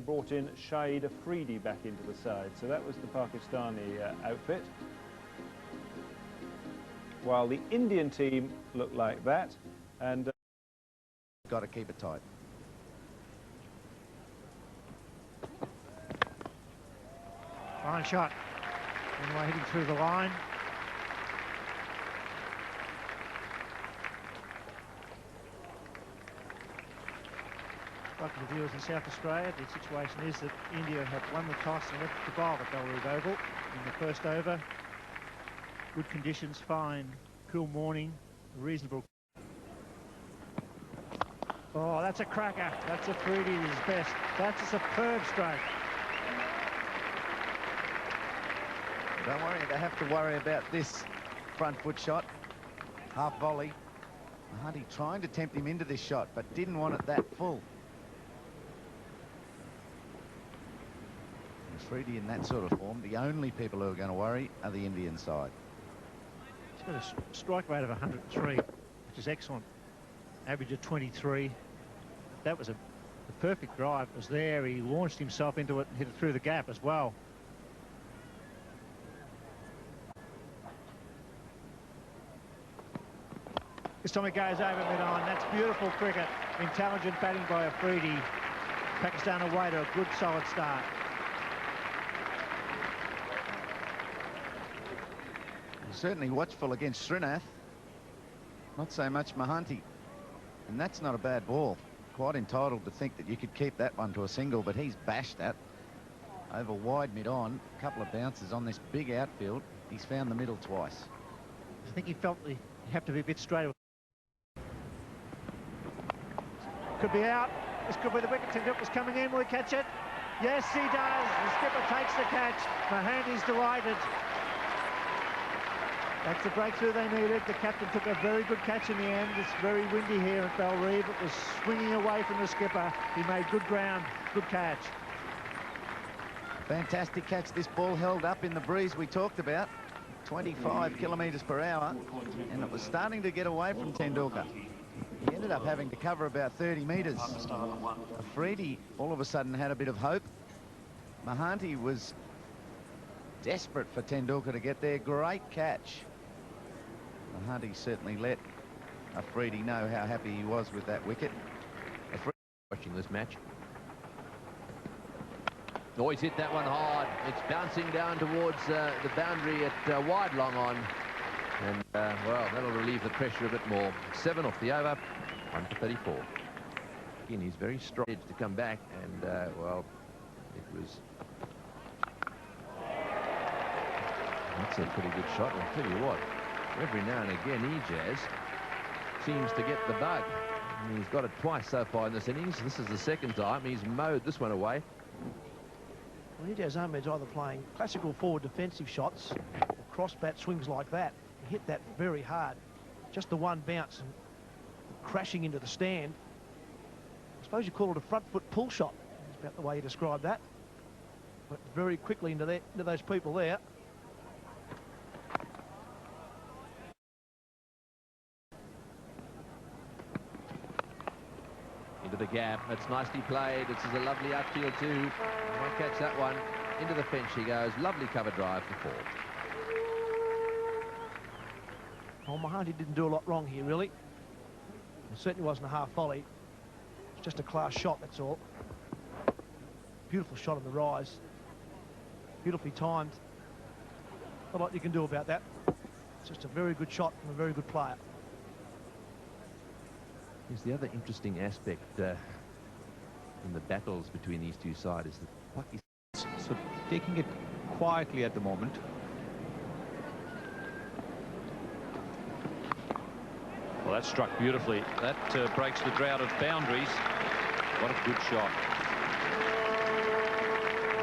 brought in Shahid Afridi back into the side. So that was the Pakistani outfit. While the Indian team looked like that, and got to keep it tight. Fine shot. Anyway, hitting through the line. Like the viewers in South Australia, the situation is that India have won the toss and left to bowl at Bellerive Oval in the first over. Good conditions, fine, cool morning, reasonable. Oh, that's a cracker. That's Afridi at his best. That's a superb stroke. Don't worry, they have to worry about this front foot shot. Half volley. Mahanti trying to tempt him into this shot, but didn't want it that full. Afridi in that sort of form, the only people who are going to worry are the Indian side. He's got a strike rate of 103, which is excellent. Average of 23. That was the perfect drive. It was there. He launched himself into it and hit it through the gap as well. This time it goes over mid-on. That's beautiful cricket. Intelligent batting by Afridi. Pakistan away to a good solid start. Certainly watchful against Srinath. Not so much Mahanti. And that's not a bad ball. Quite entitled to think that you could keep that one to a single, but he's bashed that over wide mid-on. A couple of bounces on this big outfield. He's found the middle twice. I think he felt you have to be a bit straight. Could be out. This could be the wicket. Tendulkar's coming in. Will he catch it? Yes, he does. The skipper takes the catch. Mahanti's delighted. That's the breakthrough they needed. The captain took a very good catch in the end. It's very windy here at Bellerive. It was swinging away from the skipper. He made good ground, good catch. Fantastic catch. This ball held up in the breeze we talked about. 25 kilometres per hour. And it was starting to get away from Tendulkar. He ended up having to cover about 30 metres. Afridi all of a sudden had a bit of hope. Mahanti was desperate for Tendulkar to get there. Great catch. Mahanti certainly let Afridi know how happy he was with that wicket. Afridi watching this match. Oh, he's hit that one hard. It's bouncing down towards the boundary at wide long on. And, well, that'll relieve the pressure a bit more. 7 off the over, 1 for 34. Again, he's very strong to come back, and, well, it was... That's a pretty good shot. I'll tell you what, every now and again, Ijaz seems to get the bug. And he's got it twice so far in this innings. This is the second time. He's mowed this one away. Well, Ijaz Ahmed's either playing classical forward defensive shots or cross-bat swings like that. He hit that very hard. Just the one bounce and crashing into the stand. I suppose you call it a front-foot pull shot. That's about the way you describe that. But very quickly into those people there. Into the gap. That's nicely played. This is a lovely outfield too. Might catch that one. Into the fence she goes. Lovely cover drive for 4. Well, Mahanti didn't do a lot wrong here, really. It certainly wasn't a half volley. It's just a class shot, that's all. Beautiful shot on the rise. Beautifully timed. Not a lot you can do about that. It's just a very good shot from a very good player. Here's the other interesting aspect in the battles between these two sides is that Pakistan. So taking it quietly at the moment. Well, that struck beautifully. That breaks the drought of boundaries. What a good shot.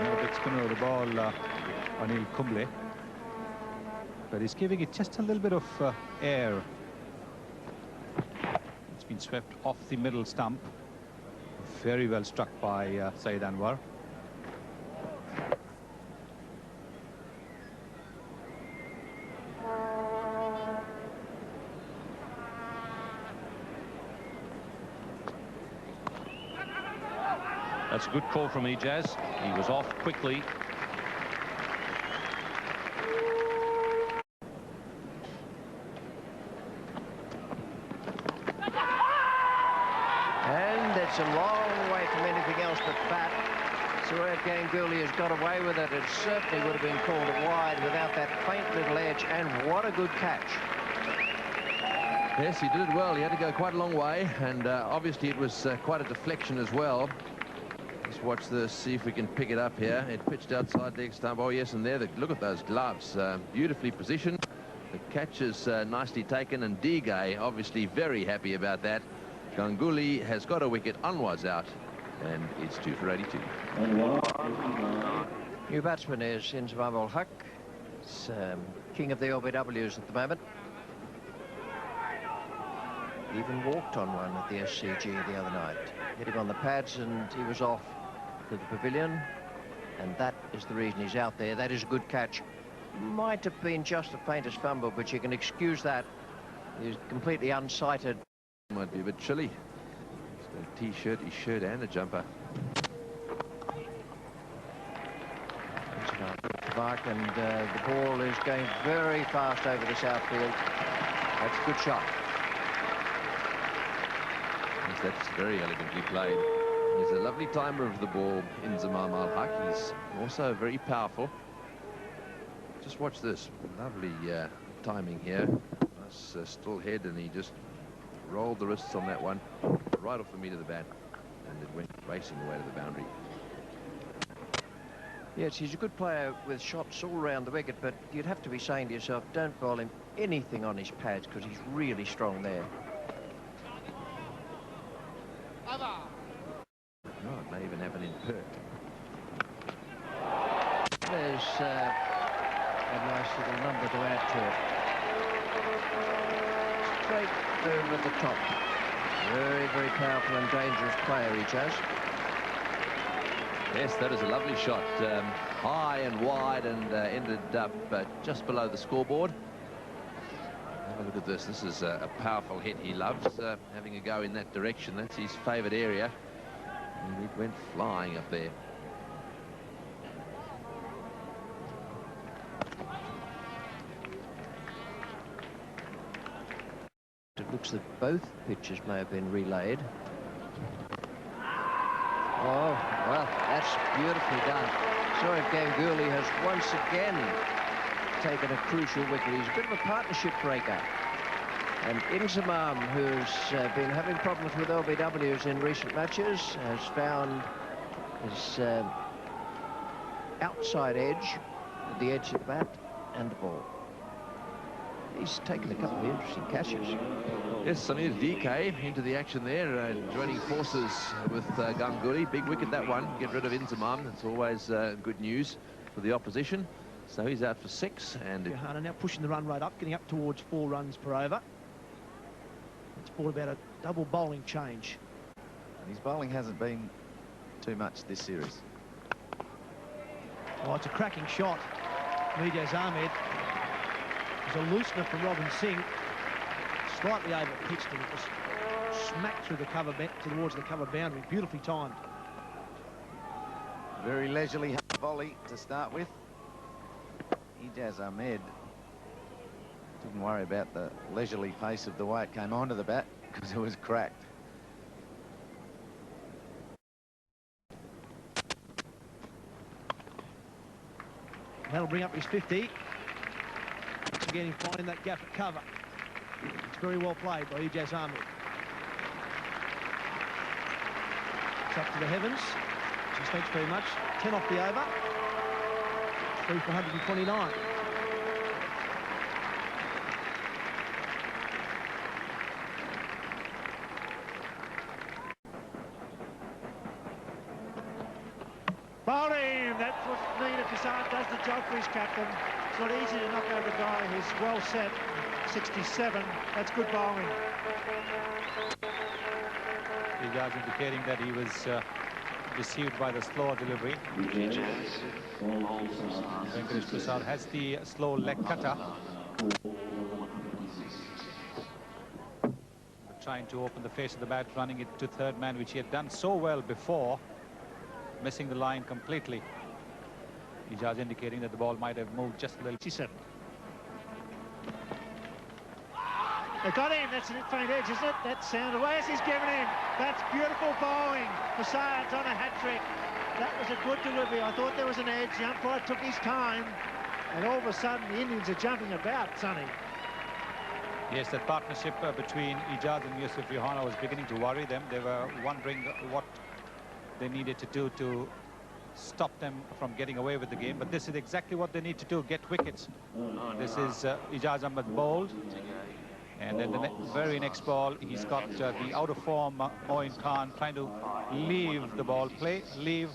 Now big spinner of the ball, Anil Kumble. But he's giving it just a little bit of air. It's been swept off the middle stump. Very well struck by Saeed Anwar. That's a good call from Ijaz. He was off quickly. And it's a long way from anything else but bat. Suraj Ganguly has got away with it. It certainly would have been called wide without that faint little edge, and what a good catch. Yes, he did it well. He had to go quite a long way, and obviously it was quite a deflection as well. Let's watch this, see if we can pick it up here. It pitched outside leg stump. Oh, yes, and there, look at those gloves. Beautifully positioned. The catch is nicely taken, and Digay obviously very happy about that. Ganguly has got a wicket, Anwar's out, and it's 2 for 82. New batsman is Inzamam-ul-Haq. He's king of the LBWs at the moment. Even walked on one at the SCG the other night. Hit him on the pads and he was off to the pavilion. And that is the reason he's out there. That is a good catch. Might have been just the faintest fumble, but you can excuse that. He's completely unsighted. Might be a bit chilly. He's got a T-shirt, his shirt and a jumper. And the ball is going very fast over this outfield. That's a good shot. Yes, that's very elegantly played. He's a lovely timer of the ball, Inzamam-ul-Haq. He's also very powerful. Just watch this. Lovely timing here. Nice still head, and he just rolled the wrists on that one right off the meat of the bat, and it went racing away to the boundary. Yes, he's a good player with shots all around the wicket, but you'd have to be saying to yourself, don't bowl him anything on his pads, because he's really strong there. Oh, it may even happen in Perth. There's a nice little number to add to it. Straight over the top. Very, very powerful and dangerous player, Ijaz. Yes, that is a lovely shot. High and wide, and ended up just below the scoreboard. Have a look at this. This is a powerful hit. He loves having a go in that direction. That's his favourite area. And it went flying up there. It looks that both pitches may have been relayed. Oh, well, that's beautifully done. Suraj Ganguly has once again taken a crucial wicket. He's a bit of a partnership breaker. And Inzamam, who's been having problems with LBWs in recent matches, has found his outside edge at the edge of the bat and the ball. He's taken a couple of interesting catches. Yes, Samir DK into the action there, joining forces with Ganguly. Big wicket, that one. Get rid of Inzamam. That's always good news for the opposition. So he's out for 6. And Johanna now pushing the run rate up, getting up towards 4 runs per over. It's brought about a double bowling change. His bowling hasn't been too much this series. Oh, it's a cracking shot. Ijaz Ahmed. There's a loosener from Robin Singh. Slightly over pitched, and it was smacked through the cover towards the cover boundary. Beautifully timed. Very leisurely volley to start with. Ijaz Ahmed didn't worry about the leisurely pace of the way it came onto the bat, because it was cracked. That'll bring up his 50. Again, he's finding that gap at cover. It's very well played by Ijaz Ahmed. It's up to the heavens. Just thanks very much. 10 off the over. 3 for 129. Bowling, that's what's needed. Kassan does the job for his captain. It's not easy to knock over a guy who's well set. 67, that's good bowling. Ijaz indicating that he was deceived by the slower delivery. Venkatesh Prasad has the slow leg cutter. Trying to open the face of the bat, running it to third man, which he had done so well before. missing the line completely. Ijaz indicating that the ball might have moved just a little. 57. They got him. That's a faint edge, isn't it? That sound away as he's given him. That's beautiful bowling. Prasad's on a hat-trick. That was a good delivery. I thought there was an edge. The umpire took his time. And all of a sudden, the Indians are jumping about, Sonny. Yes, that partnership between Ijaz and Yusuf Yohana was beginning to worry them. They were wondering what they needed to do to stop them from getting away with the game. But this is exactly what they need to do, get wickets. This is Ijaz Ahmed bowled. And then the very next ball, he's got the out-of-form Moin Khan trying to leave the ball, leave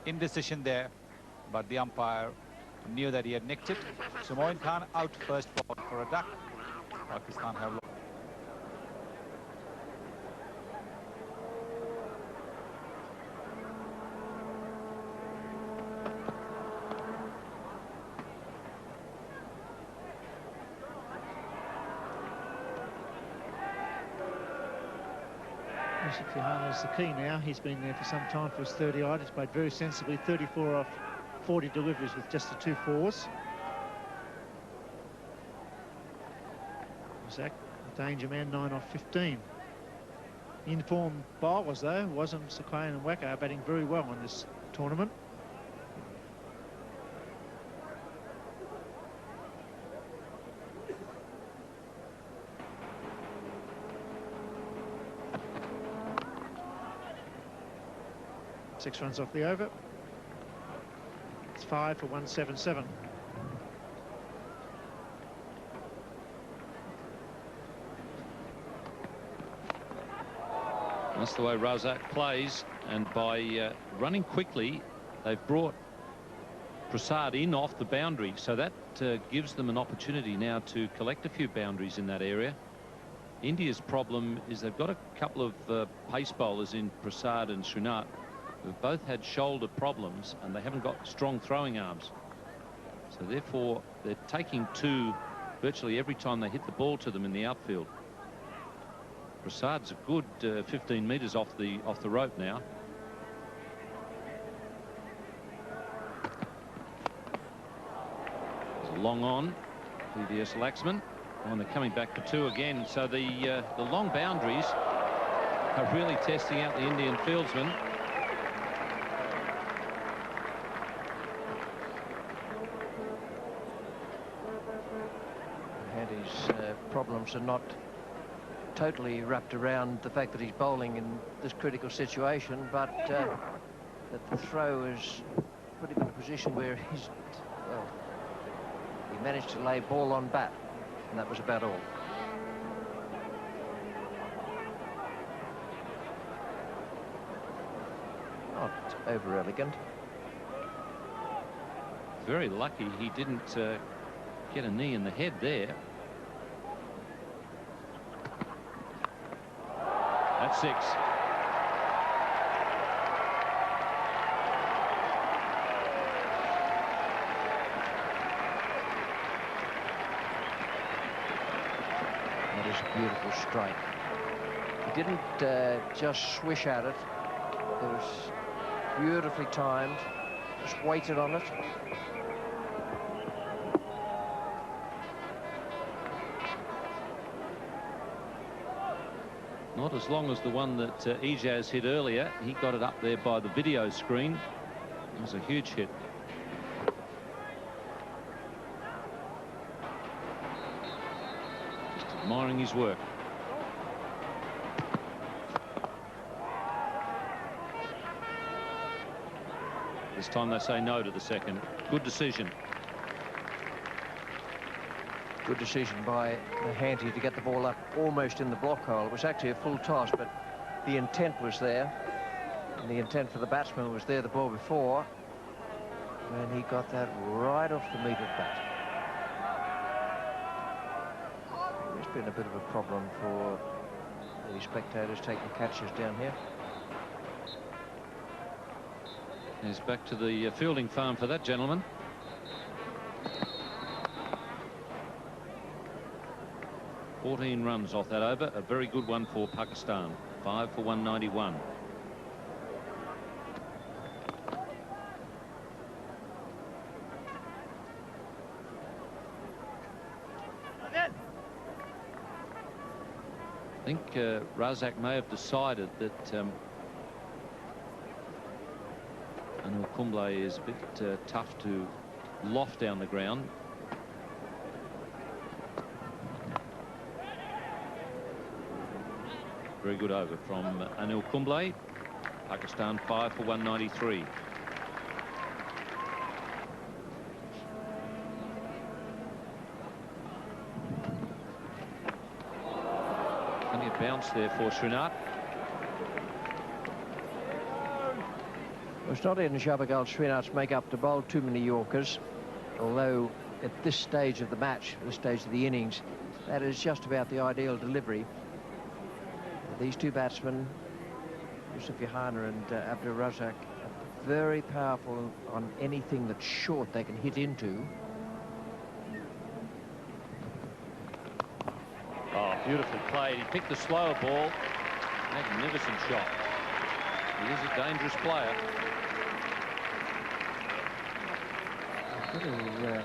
indecision there. But the umpire knew that he had nicked it. So Moin Khan out first ball for a duck. Pakistan have... Yohana's the key now. He's been there for some time for his 30-odd. He's played very sensibly, 34 off 40 deliveries with just the 2 fours. Zach, the danger man, 9 off 15. In-form bowlers, though, wasn't Sequoia and Wacko are batting very well in this tournament. Six runs off the over. It's 5 for 177. That's the way Razak plays, and by running quickly, they've brought Prasad in off the boundary, so that gives them an opportunity now to collect a few boundaries in that area. India's problem is they've got a couple of pace bowlers in Prasad and Srinath who've both had shoulder problems, and they haven't got strong throwing arms. So therefore, they're taking 2 virtually every time they hit the ball to them in the outfield. Prasad's a good 15 metres off the rope now. It's a long on, PVS Laxman, and they're coming back for 2 again. So the long boundaries are really testing out the Indian fieldsmen. Problems are not totally wrapped around the fact that he's bowling in this critical situation, but that the throw is put him in a position where he's, well, he managed to lay ball on bat, and that was about all. Not over elegant. Very lucky he didn't get a knee in the head there. That's 6. That is a beautiful strike. He didn't just swish at it. It was beautifully timed. Just waited on it. Not as long as the one that Ijaz hit earlier. He got it up there by the video screen. It was a huge hit. Just admiring his work. This time they say no to the second. Good decision. Good decision by Mahanti to get the ball up almost in the block hole. It was actually a full toss, but the intent was there. And the intent for the batsman was there the ball before. And he got that right off the meat of bat. There's been a bit of a problem for the spectators taking catches down here. He's back to the fielding farm for that gentleman. $14 runs off that over. A very good one for Pakistan. 5 for 191. think Razak may have decided that Anil Kumble is a bit tough to loft down the ground. Very good over from Anil Kumble. Pakistan 5 for 193. Plenty of bounce there for Srinath. Well, it's not in Jabagal Srinath's make-up to bowl too many Yorkers, although at this stage of the match, this stage of the innings, that is just about the ideal delivery. These two batsmen, Yusuf Yohana and Abdur Razak, are very powerful on anything that's short they can hit into. Oh, beautifully played. He picked the slower ball. Magnificent shot. He is a dangerous player. I've got to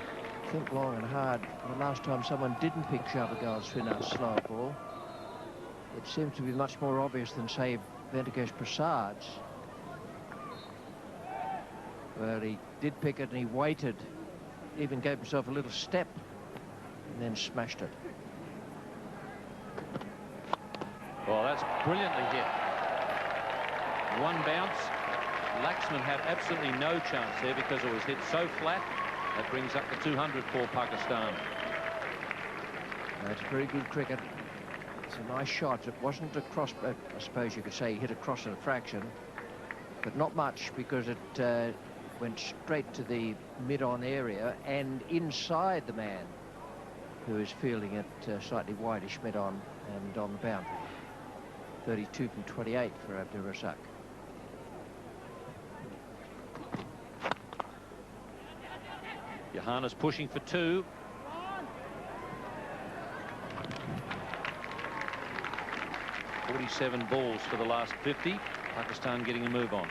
think long and hard. The last time someone didn't pick Jabagal Srinath's slower ball, it seems to be much more obvious than, say, Venkatesh Prasad's, where he did pick it and he waited, even gave himself a little step, and then smashed it. Well, that's brilliantly hit. One bounce. Laxman had absolutely no chance there because it was hit so flat. That brings up the 200 for Pakistan. That's very good cricket. It's a nice shot. It wasn't a cross, I suppose you could say he hit across at a fraction, but not much, because it went straight to the mid-on area and inside the man who is fielding it slightly wideish mid-on and on the boundary. 32 from 28 for Abdur Razak. Yohana's pushing for 2. .47 balls for the last 50. Pakistan getting a move on.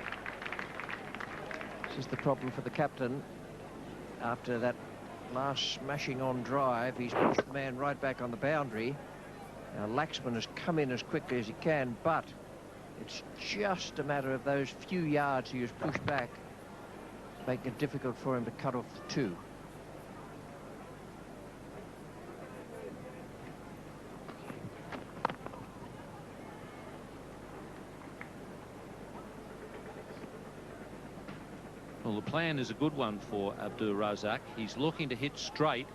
This is the problem for the captain. After that last smashing on drive, he's pushed the man right back on the boundary. Now Laxman has come in as quickly as he can, but it's just a matter of those few yards he has pushed back, making it difficult for him to cut off the 2. Well, the plan is a good one for Abdur Razak. He's looking to hit straight,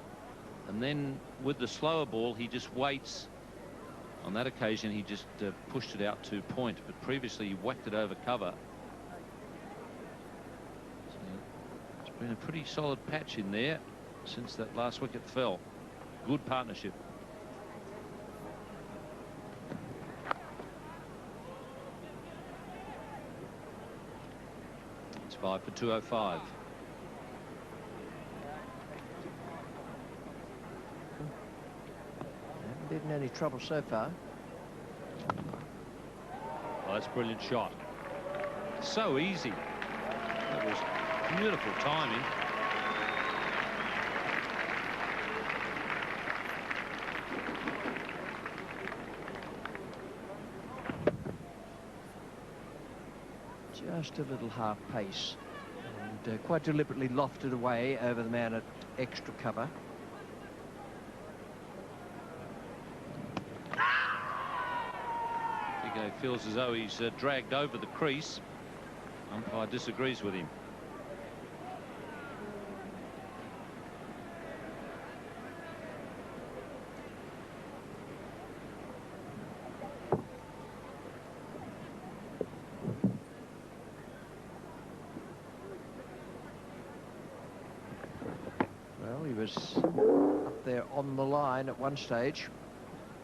and then with the slower ball, he just waits. On that occasion, he just pushed it out to point, but previously he whacked it over cover. So it's been a pretty solid patch in there since that last wicket fell. Good partnership. It's 5 for 205. Haven't been in any trouble so far. Well, that's a brilliant shot. So easy. That was beautiful timing. Just a little half pace, and quite deliberately lofted away over the man at extra cover. Figo feels as though he's dragged over the crease. Umpire disagrees with him. Well, he was up there on the line at one stage,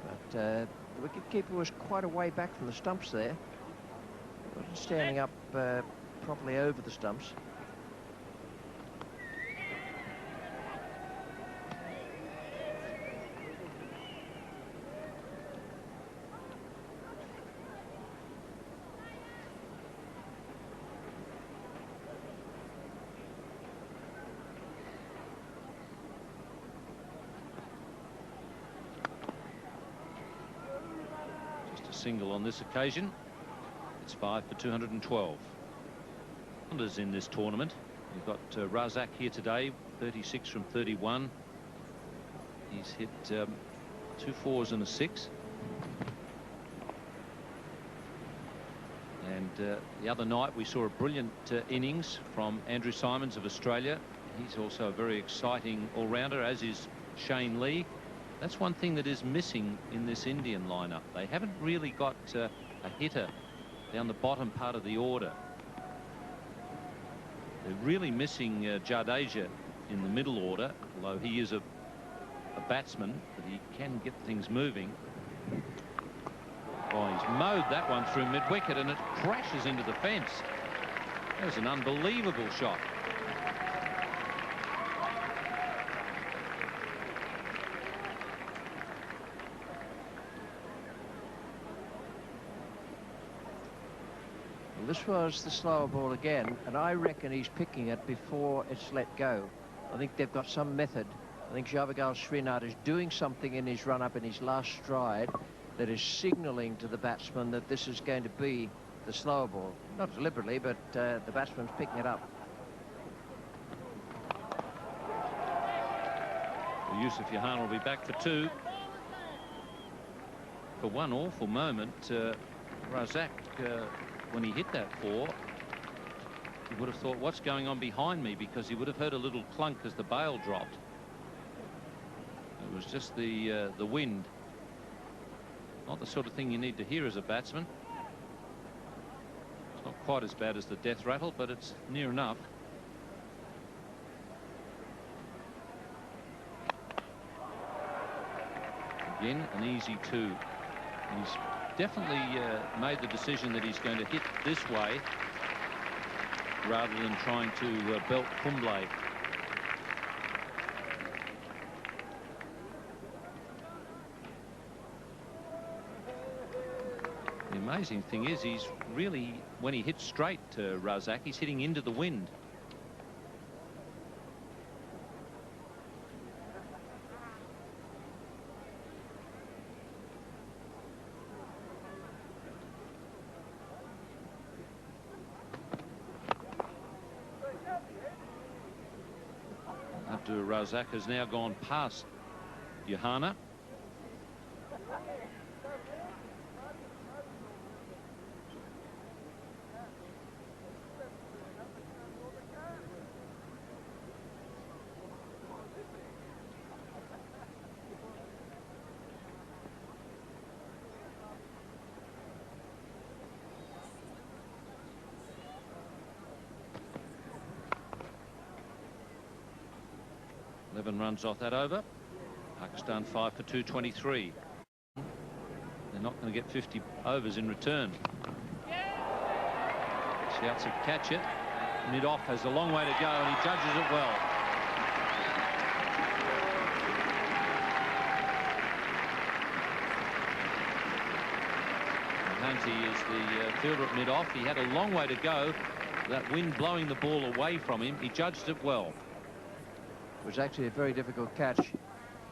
but the wicketkeeper was quite a way back from the stumps there. He wasn't standing up properly over the stumps. single on this occasion. It's 5 for 212. Wonders in this tournament. We've got Razak here today, 36 from 31. He's hit 2 4s and a 6. And the other night we saw a brilliant innings from Andrew Simons of Australia. He's also a very exciting all-rounder, as is Shane Lee. That's one thing that is missing in this Indian lineup. They haven't really got a hitter down the bottom part of the order. They're really missing Jadeja in the middle order, although he is a batsman, but he can get things moving. Oh, he's mowed that one through mid-wicket, and it crashes into the fence. That was an unbelievable shot. Well, this was the slower ball again, and I reckon he's picking it before it's let go. I think they've got some method. I think Javagal Srinath is doing something in his run-up in his last stride that is signalling to the batsman that this is going to be the slower ball. Not deliberately, but the batsman's picking it up. Well, Yusuf Johan will be back for 2. For one awful moment, Razak, when he hit that 4, he would have thought, what's going on behind me? Because he would have heard a little clunk as the bail dropped. It was just the wind. Not the sort of thing you need to hear as a batsman. It's not quite as bad as the death rattle, but it's near enough. Again, an easy 2. He's definitely made the decision that he's going to hit this way rather than trying to belt Kumble. The amazing thing is he's really, when he hits straight to Razak, he's hitting into the wind. After Razak has now gone past Johanna. Runs off that over. Pakistan 5 for 223. They're not going to get 50 overs in return. Shouts to catch it. Mid-off has a long way to go, and he judges it well. Hanti is the fielder at mid-off. He had a long way to go. That wind blowing the ball away from him. He judged it well. It was actually a very difficult catch.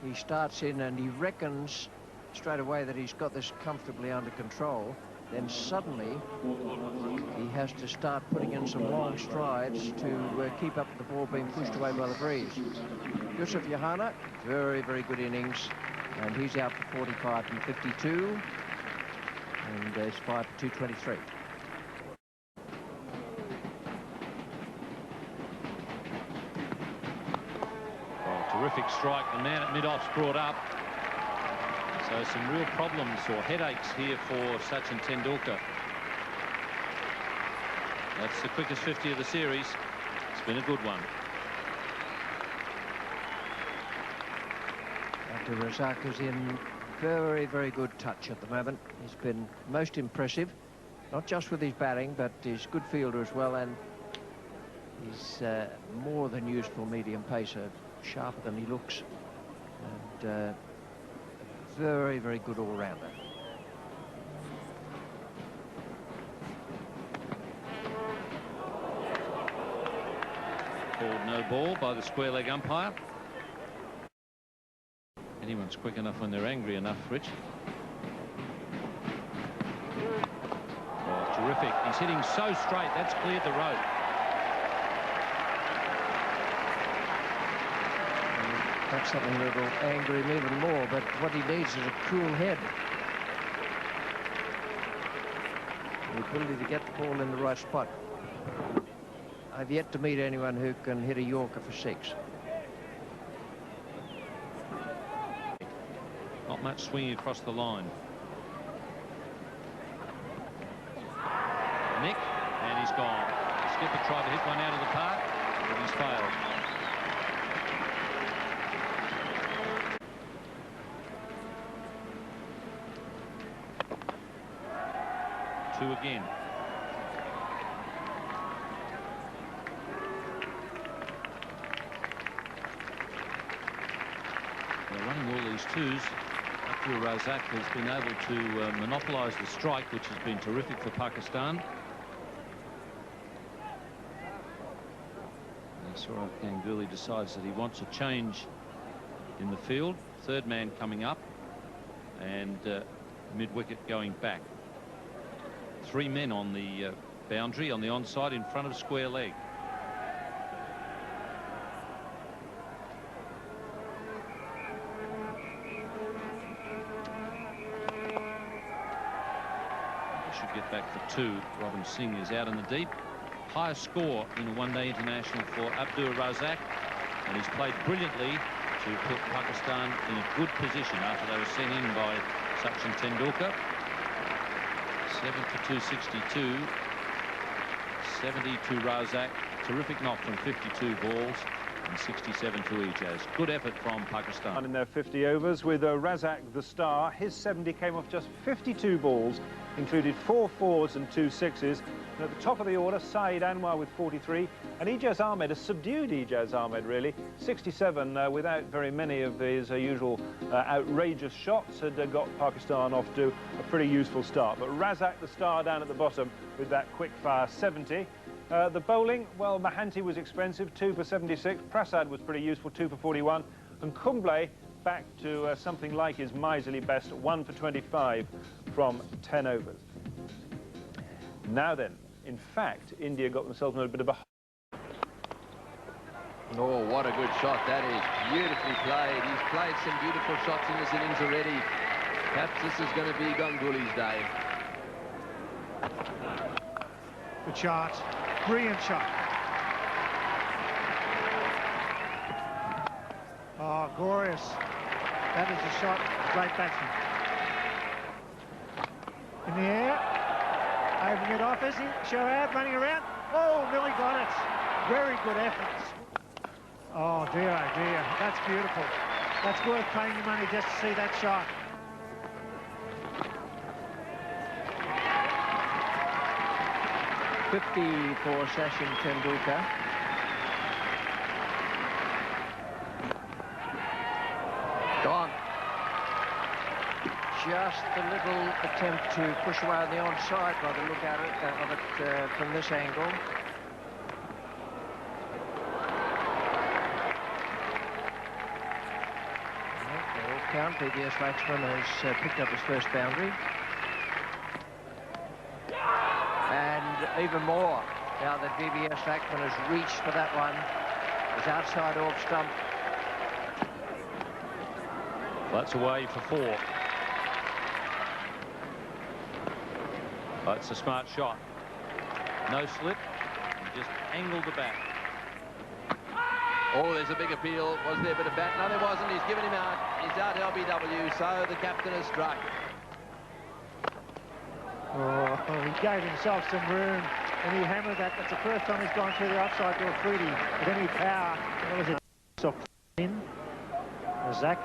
He starts in and he reckons straight away that he's got this comfortably under control. Then suddenly he has to start putting in some long strides to keep up the ball being pushed away by the breeze. Yusuf Johanna, very, very good innings. And he's out for 45 from 52. And it's 5 for 223. Terrific strike. The man at mid-off's brought up. So some real problems or headaches here for Sachin Tendulkar. That's the quickest 50 of the series. It's been a good one. Abdul Razak is in very, very good touch at the moment. He's been most impressive, not just with his batting, but his good fielder as well, and he's more than useful medium pacer. Sharper than he looks, and very, very good all-rounder. Called no ball by the square leg umpire. Anyone's quick enough when they're angry enough, Rich. terrific. He's hitting so straight. That's cleared the rope. That's something that'll anger him even more, but what he needs is a cool head. The ability to get the ball in the right spot. I've yet to meet anyone who can hit a Yorker for 6. Not much swinging across the line. Nick, and he's gone. The skipper tried to hit one out of the park, but he's failed. Two again. They're running all these twos. Abdul Razak has been able to monopolise the strike, which has been terrific for Pakistan. Saurav Ganguly decides that he wants a change in the field. Third man coming up and mid-wicket going back. 3 men on the boundary on the onside in front of square leg. They should get back for 2. Robin Singh is out in the deep. Highest score in a one-day international for Abdul Razak, and he's played brilliantly to put Pakistan in a good position after they were sent in by Sachin Tendulkar. 7 for 262, 70 to Razak. Terrific knock from 52 balls and 67 to Ijaz. Good effort from Pakistan. In their 50 overs with Razak the star. His 70 came off just 52 balls, included 4 fours and 2 sixes. And at the top of the order, Saeed Anwar with 43, and Ijaz Ahmed, a subdued Ijaz Ahmed really, 67 without very many of his usual outrageous shots, had got Pakistan off to a pretty useful start. But Razak the star down at the bottom with that quick fire 70. The bowling, well, Mahanti was expensive, 2 for 76. Prasad was pretty useful, 2 for 41. And Kumble back to something like his miserly best, 1 for 25 from 10 overs. Now then, in fact, India got themselves in a bit of a... Oh, what a good shot that is. Beautifully played. He's played some beautiful shots in this innings already. Perhaps this is going to be Ganguly's day. Good shot. Brilliant shot. Oh, glorious. That is a shot. Great batsman. In the air. Opening it off, is he? Shoaib running around. Oh, nearly got it. Very good efforts. Oh, dear, oh, dear. That's beautiful. That's worth paying your money just to see that shot. .50 for Sachin Tendulkar. Gone. Just a little attempt to push away on the onside by the look at it, of it from this angle. Count. PBS Waxman has picked up his first boundary. And even more, now that PBS Waxman has reached for that one, is outside off stump. That's away for 4. That's a smart shot. No slip, just angled the bat. Oh, there's a big appeal. Was there a bit of bat? No, there wasn't. He's given him out. He's out LBW, so the captain has struck. Oh, he gave himself some room and he hammered that. That's the first time he's gone through the offside to a Fruity with any power. That was a soft in. Razak.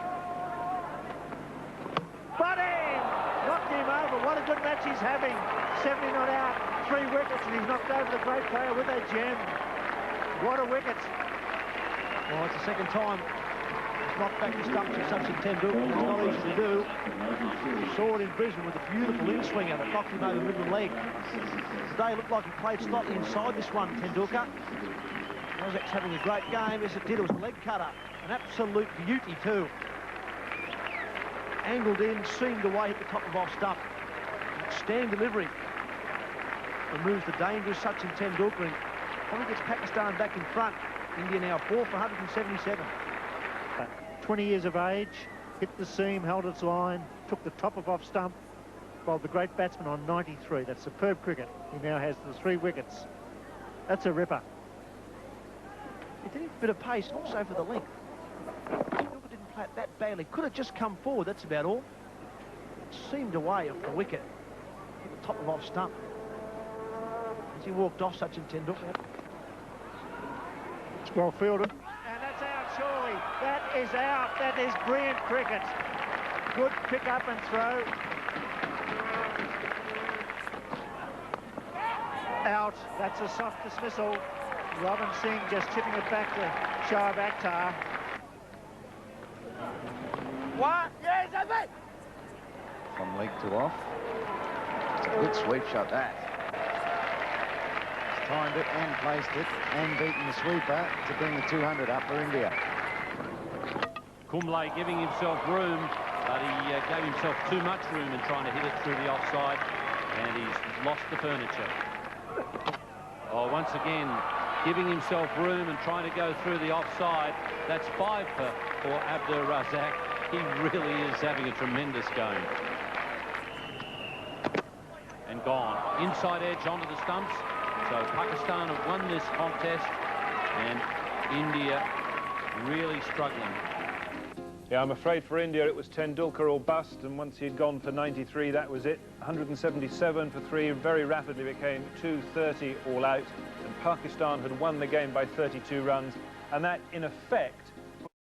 But him! Knocked him over. What a good match he's having. 70 not out, 3 wickets, and he's knocked over the great player with a gem. What a wicket. Well, it's the second time he's knocked back the stumps of Sachin Tendulkar. It's not easy to do. You saw it in Brisbane with a beautiful in-swinger that knocked him over the middle of the leg. Today looked like he played slightly inside this one, Tendulkar. Razak's having a great game. Yes, it did. It was a leg cutter. An absolute beauty, too. Angled in, seamed away at the top of off stump. Stand delivery. removes the dangerous Sachin Tendulkar and probably gets Pakistan back in front. India now 4 for 177. 20 years of age, hit the seam, held its line, took the top of off stump, bowled the great batsman on 93. That's superb cricket. He now has the 3 wickets. That's a ripper. He did a bit of pace also for the length. Tendulkar didn't play it that badly. Could have just come forward, that's about all. It seemed away off the wicket. Hit the top of off stump. As he walked off, Sachin Tendulkar. It's well fielded. And that's out, surely. That is out. That is brilliant cricket. Good pick up and throw. Out. That's a soft dismissal. Robin Singh just chipping it back to Shoaib Akhtar. What? Yes, I think. From leg to off. It's a good sweep shot, that. He's timed it and placed it and beaten the sweeper to bring the 200 up for India. Kumble giving himself room, but he gave himself too much room in trying to hit it through the offside, and he's lost the furniture. Oh, once again, giving himself room and trying to go through the offside. That's 5 for Abdur Razak. He really is having a tremendous game. And gone. Inside edge onto the stumps. So Pakistan have won this contest, and India really struggling. Yeah, I'm afraid for India it was Tendulkar or bust, and once he'd gone for 93, that was it. 177 for 3, very rapidly became 230 all out, and Pakistan had won the game by 32 runs, and that, in effect,